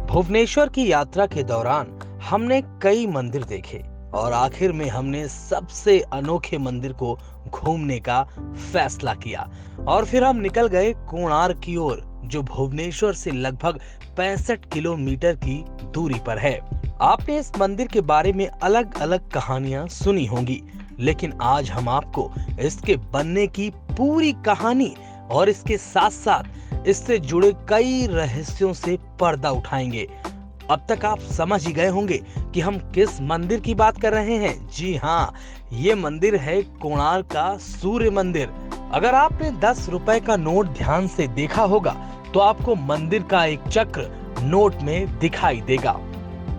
भुवनेश्वर की यात्रा के दौरान हमने कई मंदिर देखे और आखिर में हमने सबसे अनोखे मंदिर को घूमने का फैसला किया और फिर हम निकल गए कोणार्क की ओर, जो भुवनेश्वर से लगभग 65 किलोमीटर की दूरी पर है। आपने इस मंदिर के बारे में अलग अलग कहानियां सुनी होंगी, लेकिन आज हम आपको इसके बनने की पूरी कहानी और इसके साथ साथ इससे जुड़े कई रहस्यों से पर्दा उठाएंगे। अब तक आप समझ ही गए होंगे कि हम किस मंदिर की बात कर रहे हैं। जी हाँ, ये मंदिर है कोणार्क का सूर्य मंदिर। अगर आपने 10 रुपए का नोट ध्यान से देखा होगा तो आपको मंदिर का एक चक्र नोट में दिखाई देगा।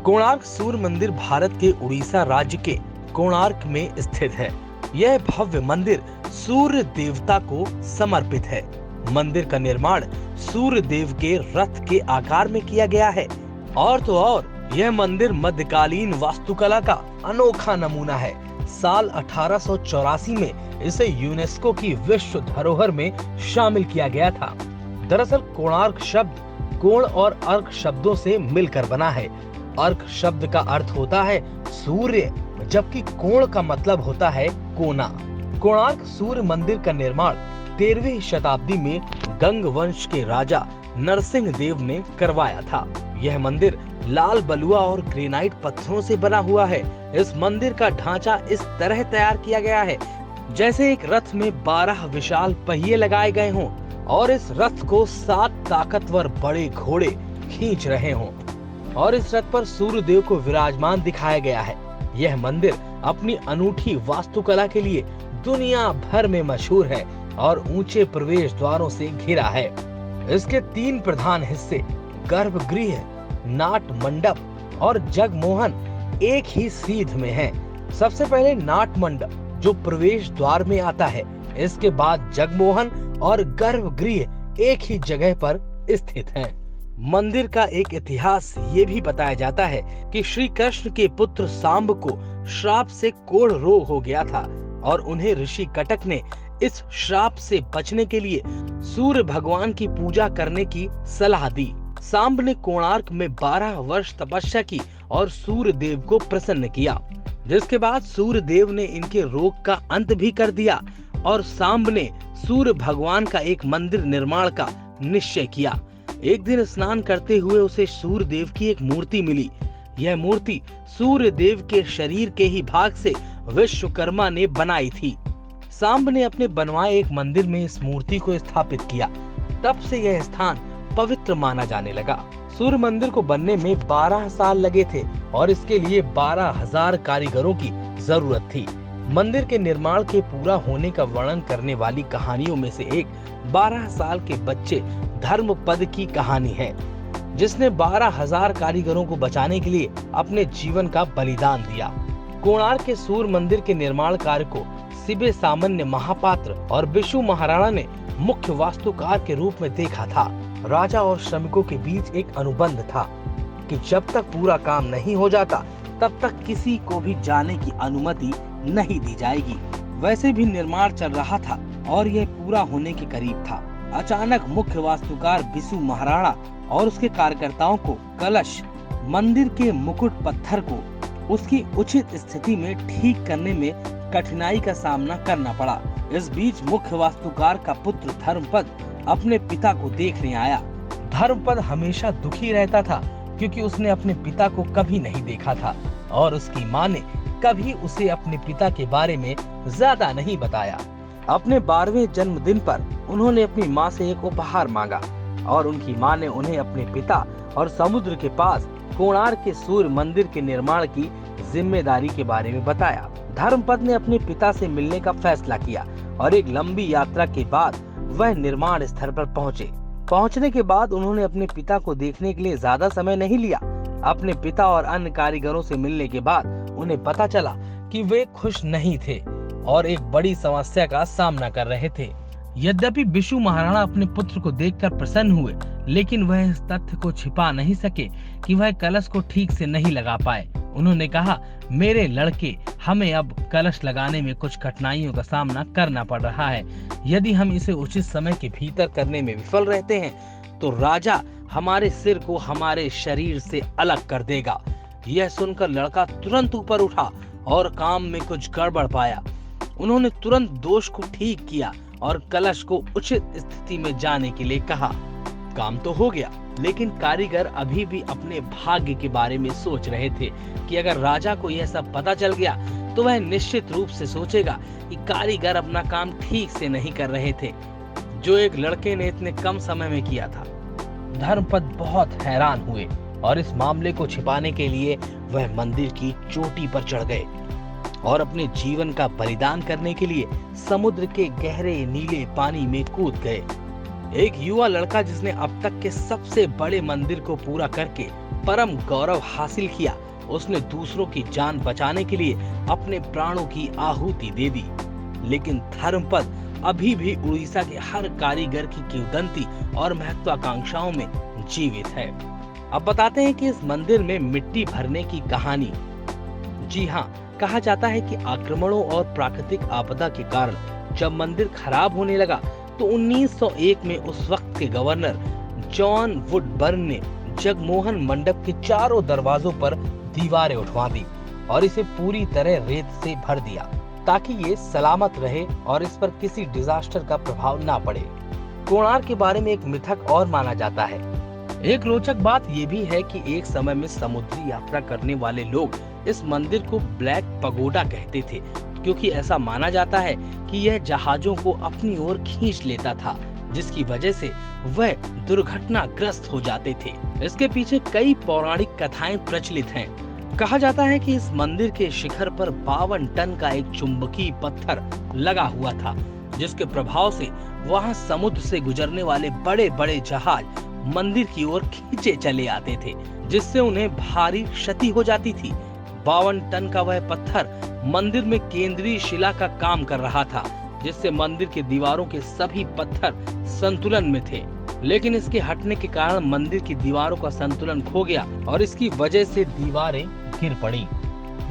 कोणार्क सूर्य मंदिर भारत के उड़ीसा राज्य के कोणार्क में स्थित है। यह भव्य मंदिर सूर्य देवता को समर्पित है। मंदिर का निर्माण सूर्य देव के रथ के आकार में किया गया है। और तो और यह मंदिर मध्यकालीन वास्तुकला का अनोखा नमूना है। साल 1884 में इसे यूनेस्को की विश्व धरोहर में शामिल किया गया था। दरअसल कोणार्क शब्द कोण और अर्क शब्दों से मिलकर बना है। अर्क शब्द का अर्थ होता है सूर्य, जबकि कोण का मतलब होता है कोना। कोणार्क सूर्य मंदिर का निर्माण 13वीं शताब्दी में गंग वंश के राजा नरसिंह देव ने करवाया था। यह मंदिर लाल बलुआ और ग्रेनाइट पत्थरों से बना हुआ है। इस मंदिर का ढांचा इस तरह तैयार किया गया है जैसे एक रथ में 12 विशाल पहिए लगाए गए हों और इस रथ को 7 ताकतवर बड़े घोड़े खींच रहे हों और इस रथ पर सूर्य देव को विराजमान दिखाया गया है। यह मंदिर अपनी अनूठी वास्तुकला के लिए दुनिया भर में मशहूर है और ऊंचे प्रवेश द्वारों से घिरा है। इसके 3 प्रधान हिस्से गर्भगृह, नाट मंडप और जगमोहन एक ही सीध में हैं। सबसे पहले नाट मंडप जो प्रवेश द्वार में आता है, इसके बाद जगमोहन और गर्भगृह एक ही जगह पर स्थित हैं। मंदिर का एक इतिहास ये भी बताया जाता है कि श्री कृष्ण के पुत्र सांब को श्राप से कोढ़ रोग हो गया था और उन्हें ऋषि कटक ने इस श्राप से बचने के लिए सूर्य भगवान की पूजा करने की सलाह दी। सांब ने कोणार्क में 12 वर्ष तपस्या की और सूर्य देव को प्रसन्न किया, जिसके बाद सूर्य देव ने इनके रोग का अंत भी कर दिया और सांब ने सूर्य भगवान का एक मंदिर निर्माण का निश्चय किया। एक दिन स्नान करते हुए उसे सूर्य देव की एक मूर्ति मिली। यह मूर्ति सूर्य देव के शरीर के ही भाग से विश्वकर्मा ने बनाई थी। सांब ने अपने बनवाए एक मंदिर में इस मूर्ति को स्थापित किया। तब से यह स्थान पवित्र माना जाने लगा। सूर्य मंदिर को बनने में 12 साल लगे थे और इसके लिए 12,000 कारीगरों की जरूरत थी। मंदिर के निर्माण के पूरा होने का वर्णन करने वाली कहानियों में से एक 12 साल के बच्चे धर्मपद की कहानी है, जिसने 12,000 कारीगरों को बचाने के लिए अपने जीवन का बलिदान दिया। कोणार्क के सूर्य मंदिर के निर्माण कार्य को सिबे सामान्य महापात्र और बिशु महाराणा ने मुख्य वास्तुकार के रूप में देखा था। राजा और श्रमिकों के बीच एक अनुबंध था कि जब तक पूरा काम नहीं हो जाता तब तक किसी को भी जाने की अनुमति नहीं दी जाएगी। वैसे भी निर्माण चल रहा था और यह पूरा होने के करीब था। अचानक मुख्य वास्तुकार बिशु महाराणा और उसके कार्यकर्ताओं को कलश, मंदिर के मुकुट पत्थर को उसकी उचित स्थिति में ठीक करने में कठिनाई का सामना करना पड़ा। इस बीच मुख्य वास्तुकार का पुत्र धर्मपद अपने पिता को देखने आया। धर्मपद हमेशा दुखी रहता था क्योंकि उसने अपने पिता को कभी नहीं देखा था और उसकी माँ ने कभी उसे अपने पिता के बारे में ज्यादा नहीं बताया। अपने 12वें जन्मदिन पर उन्होंने अपनी माँ से एक उपहार मांगा और उनकी माँ ने उन्हें अपने पिता और समुद्र के पास कोणार्क के सूर्य मंदिर के निर्माण की जिम्मेदारी के बारे में बताया। धर्मपद ने अपने पिता से मिलने का फैसला किया और एक लंबी यात्रा के बाद वह निर्माण स्थल पर पहुँचे। पहुँचने के बाद उन्होंने अपने पिता को देखने के लिए ज्यादा समय नहीं लिया। अपने पिता और अन्य कारीगरों से मिलने के बाद उन्हें पता चला कि वे खुश नहीं थे और एक बड़ी समस्या का सामना कर रहे थे। यद्यपि बिशु महाराणा अपने पुत्र को देखकर प्रसन्न हुए, लेकिन वह इस तथ्य को छिपा नहीं सके कि वह कलश को ठीक से नहीं लगा पाए। उन्होंने कहा, मेरे लड़के, हमें अब कलश लगाने में कुछ कठिनाइयों का सामना करना पड़ रहा है। यदि हम इसे उचित समय के भीतर करने में विफल रहते हैं तो राजा हमारे सिर को हमारे शरीर से अलग कर देगा। यह सुनकर लड़का तुरंत ऊपर उठा और काम में कुछ गड़बड़ पाया। उन्होंने तुरंत दोष को ठीक किया और कलश को उचित स्थिति में जाने के लिए कहा। काम तो हो गया, लेकिन कारीगर अभी भी अपने भाग्य के बारे में सोच रहे थे कि अगर राजा को यह सब पता चल गया तो वह निश्चित रूप से सोचेगा कि कारीगर अपना काम ठीक से नहीं कर रहे थे, जो एक लड़के ने इतने कम समय में किया था। धर्मपद बहुत हैरान हुए और इस मामले को छिपाने के लिए वह मंदिर की चोटी पर चढ़ गए और अपने जीवन का बलिदान करने के लिए समुद्र के गहरे नीले पानी में कूद गए। एक युवा लड़का जिसने अब तक के सबसे बड़े मंदिर को पूरा करके परम गौरव हासिल किया, उसने दूसरों की जान बचाने के लिए अपने प्राणों की आहुति दे दी। लेकिन धर्मपद अभी भी उड़ीसा के हर कारीगर की किंवदंती और महत्वाकांक्षाओं में जीवित है। अब बताते हैं कि इस मंदिर में मिट्टी भरने की कहानी। जी हाँ, कहा जाता है कि आक्रमणों और प्राकृतिक आपदा के कारण जब मंदिर खराब होने लगा तो 1901 में उस वक्त के गवर्नर जॉन वुडबर्न ने जगमोहन मंडप के चारों दरवाजों पर दीवारें उठवा दी और इसे पूरी तरह रेत से भर दिया ताकि ये सलामत रहे और इस पर किसी डिजास्टर का प्रभाव ना पड़े। कोणार्क के बारे में एक मिथक और माना जाता है। एक रोचक बात ये भी है कि एक समय में समुद्री यात्रा करने वाले लोग इस मंदिर को ब्लैक पगोडा कहते थे, क्योंकि ऐसा माना जाता है कि यह जहाजों को अपनी ओर खींच लेता था, जिसकी वजह से वह दुर्घटनाग्रस्त हो जाते थे। इसके पीछे कई पौराणिक कथाएं प्रचलित हैं। कहा जाता है कि इस मंदिर के शिखर पर 52 टन का एक चुंबकीय पत्थर लगा हुआ था, जिसके प्रभाव से वहां समुद्र से गुजरने वाले बड़े बड़े जहाज मंदिर की ओर खींचे चले आते थे, जिससे उन्हें भारी क्षति हो जाती थी। 52 टन का वह पत्थर मंदिर में केंद्रीय शिला का काम कर रहा था, जिससे मंदिर के दीवारों के सभी पत्थर संतुलन में थे। लेकिन इसके हटने के कारण मंदिर की दीवारों का संतुलन खो गया और इसकी वजह से दीवारें गिर पड़ी।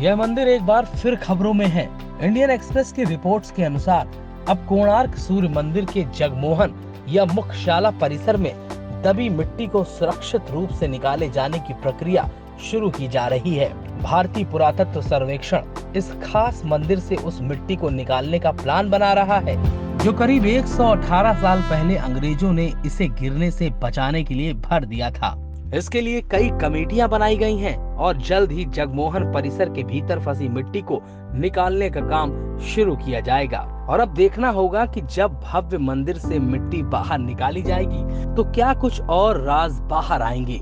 यह मंदिर एक बार फिर खबरों में है। इंडियन एक्सप्रेस की रिपोर्ट्स के अनुसार अब कोणार्क सूर्य मंदिर के जगमोहन या मुख्यशाला परिसर में दबी मिट्टी को सुरक्षित रूप से निकाले जाने की प्रक्रिया शुरू की जा रही है। भारतीय पुरातत्व सर्वेक्षण इस खास मंदिर से उस मिट्टी को निकालने का प्लान बना रहा है, जो करीब 118 साल पहले अंग्रेजों ने इसे गिरने से बचाने के लिए भर दिया था। इसके लिए कई कमेटियां बनाई गई हैं और जल्द ही जगमोहन परिसर के भीतर फंसी मिट्टी को निकालने का काम शुरू किया जाएगा। और अब देखना होगा कि जब भव्य मंदिर से मिट्टी बाहर निकाली जाएगी तो क्या कुछ और राज बाहर आएंगे,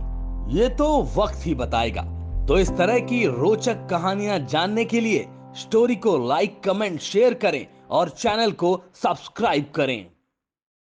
ये तो वक्त ही बताएगा। तो इस तरह की रोचक कहानियां जानने के लिए स्टोरी को लाइक, कमेंट, शेयर करें और चैनल को सब्सक्राइब करें।